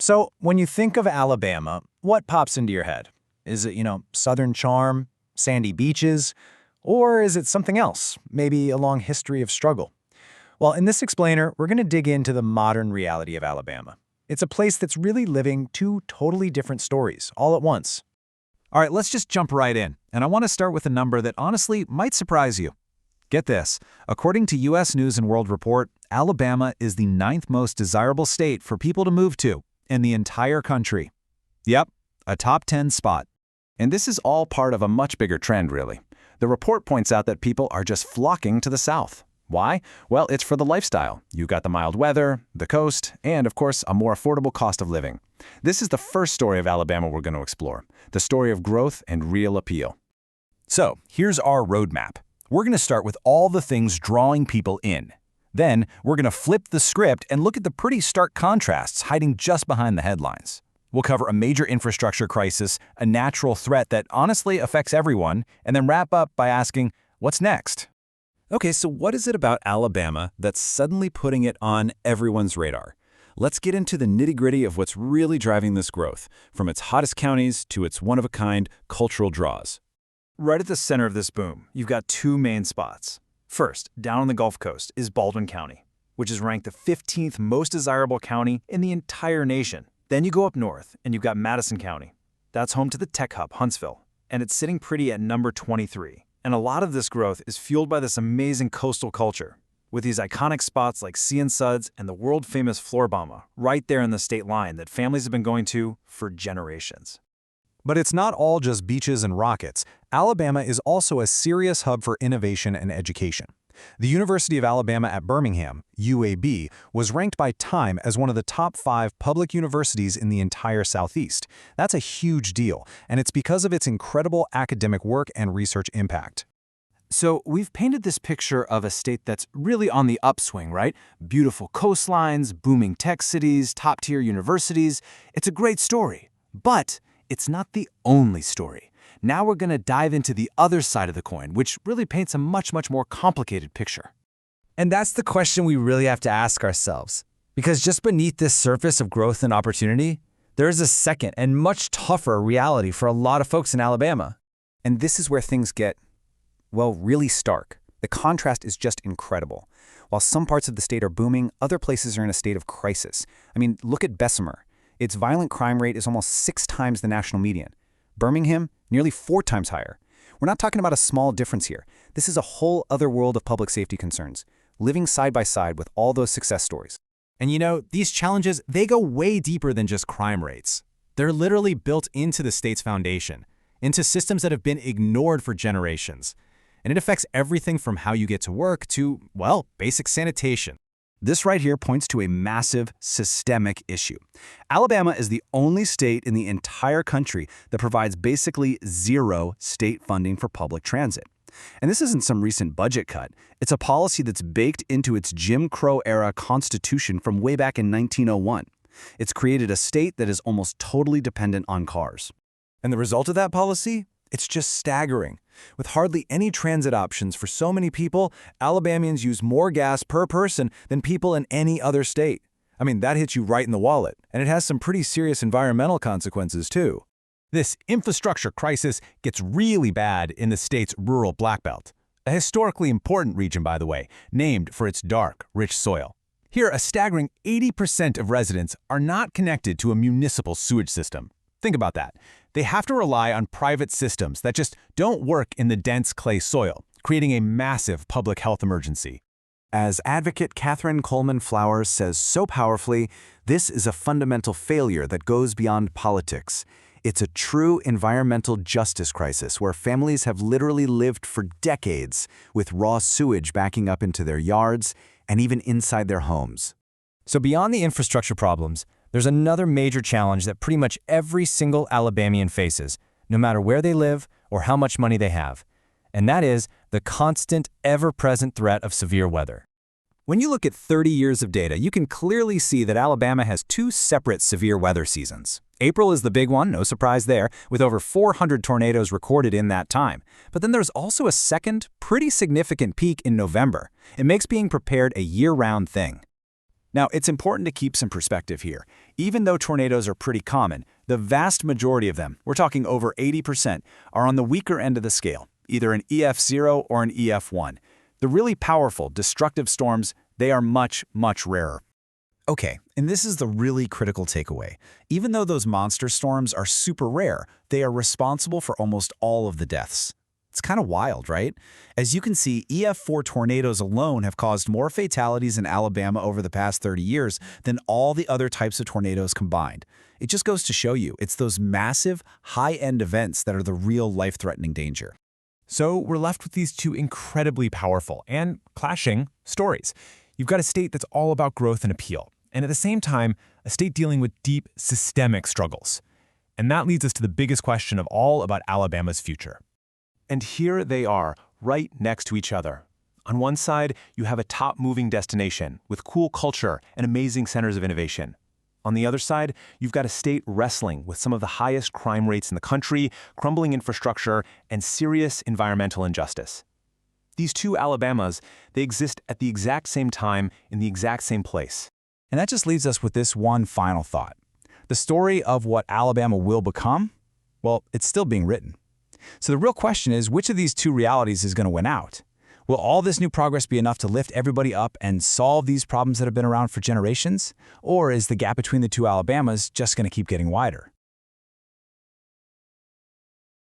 So, when you think of Alabama, what pops into your head? Is it, southern charm, sandy beaches, or is it something else, maybe a long history of struggle? Well, in this explainer, we're going to dig into the modern reality of Alabama. It's a place that's really living two totally different stories all at once. All right, let's just jump right in. And I want to start with a number that honestly might surprise you. Get this. According to U.S. News & World Report, Alabama is the 9th most desirable state for people to move to in the entire country. Yep, a top 10 spot. And this is all part of a much bigger trend, really. The report points out that people are just flocking to the South. Why? Well, it's for the lifestyle. You got the mild weather, the coast, and of course, a more affordable cost of living. This is the first story of Alabama we're going to explore, the story of growth and real appeal. So, here's our roadmap. We're going to start with all the things drawing people in. Then, we're going to flip the script and look at the pretty stark contrasts hiding just behind the headlines. We'll cover a major infrastructure crisis, a natural threat that honestly affects everyone, and then wrap up by asking, what's next? Okay, so what is it about Alabama that's suddenly putting it on everyone's radar? Let's get into the nitty-gritty of what's really driving this growth, from its hottest counties to its one-of-a-kind cultural draws. Right at the center of this boom, you've got two main spots. First, down on the Gulf Coast is Baldwin County, which is ranked the 15th most desirable county in the entire nation. Then you go up north, and you've got Madison County. That's home to the tech hub, Huntsville, and it's sitting pretty at number 23. And a lot of this growth is fueled by this amazing coastal culture, with these iconic spots like Sea and Suds and the world-famous Floribama right there in the state line that families have been going to for generations. But it's not all just beaches and rockets. Alabama is also a serious hub for innovation and education. The University of Alabama at Birmingham, UAB, was ranked by Time as one of the top 5 public universities in the entire Southeast. That's a huge deal, and it's because of its incredible academic work and research impact. So we've painted this picture of a state that's really on the upswing, right? Beautiful coastlines, booming tech cities, top-tier universities. It's a great story, but it's not the only story. Now we're going to dive into the other side of the coin, which really paints a much more complicated picture. And that's the question we really have to ask ourselves. Because just beneath this surface of growth and opportunity, there is a second and much tougher reality for a lot of folks in Alabama. And this is where things get, well, really stark. The contrast is just incredible. While some parts of the state are booming, other places are in a state of crisis. I mean, look at Bessemer. Its violent crime rate is almost 6 times the national median. Birmingham, nearly 4 times higher. We're not talking about a small difference here. This is a whole other world of public safety concerns, living side by side with all those success stories. And these challenges, they go way deeper than just crime rates. They're literally built into the state's foundation, into systems that have been ignored for generations. And it affects everything from how you get to work to, well, basic sanitation. This right here points to a massive systemic issue. Alabama is the only state in the entire country that provides basically zero state funding for public transit. And this isn't some recent budget cut. It's a policy that's baked into its Jim Crow-era Constitution from way back in 1901. It's created a state that is almost totally dependent on cars. And the result of that policy? It's just staggering. With hardly any transit options for so many people, Alabamians use more gas per person than people in any other state. I mean, that hits you right in the wallet, and it has some pretty serious environmental consequences, too. This infrastructure crisis gets really bad in the state's rural Black Belt, a historically important region, by the way, named for its dark, rich soil. Here, a staggering 80% of residents are not connected to a municipal sewage system. Think about that. They have to rely on private systems that just don't work in the dense clay soil, creating a massive public health emergency. As advocate Catherine Coleman Flowers says so powerfully, this is a fundamental failure that goes beyond politics. It's a true environmental justice crisis where families have literally lived for decades with raw sewage backing up into their yards and even inside their homes. So beyond the infrastructure problems, there's another major challenge that pretty much every single Alabamian faces, no matter where they live or how much money they have. And that is the constant, ever-present threat of severe weather. When you look at 30 years of data, you can clearly see that Alabama has 2 separate severe weather seasons. April is the big one, no surprise there, with over 400 tornadoes recorded in that time. But then there's also a second, pretty significant peak in November. It makes being prepared a year-round thing. Now, it's important to keep some perspective here. Even though tornadoes are pretty common, the vast majority of them, we're talking over 80%, are on the weaker end of the scale, either an EF0 or an EF1. The really powerful, destructive storms, they are much, much rarer. Okay, and this is the really critical takeaway. Even though those monster storms are super rare, they are responsible for almost all of the deaths. It's kind of wild, right? As you can see, EF4 tornadoes alone have caused more fatalities in Alabama over the past 30 years than all the other types of tornadoes combined. It just goes to show you, it's those massive, high-end events that are the real life-threatening danger. So we're left with these two incredibly powerful and clashing stories. You've got a state that's all about growth and appeal, and at the same time, a state dealing with deep, systemic struggles. And that leads us to the biggest question of all about Alabama's future. And here they are, right next to each other. On one side, you have a top-moving destination with cool culture and amazing centers of innovation. On the other side, you've got a state wrestling with some of the highest crime rates in the country, crumbling infrastructure, and serious environmental injustice. These two Alabamas, they exist at the exact same time in the exact same place. And that just leaves us with this one final thought. The story of what Alabama will become, well, it's still being written. So the real question is, which of these two realities is going to win out? Will all this new progress be enough to lift everybody up and solve these problems that have been around for generations? Or is the gap between the two Alabamas just going to keep getting wider?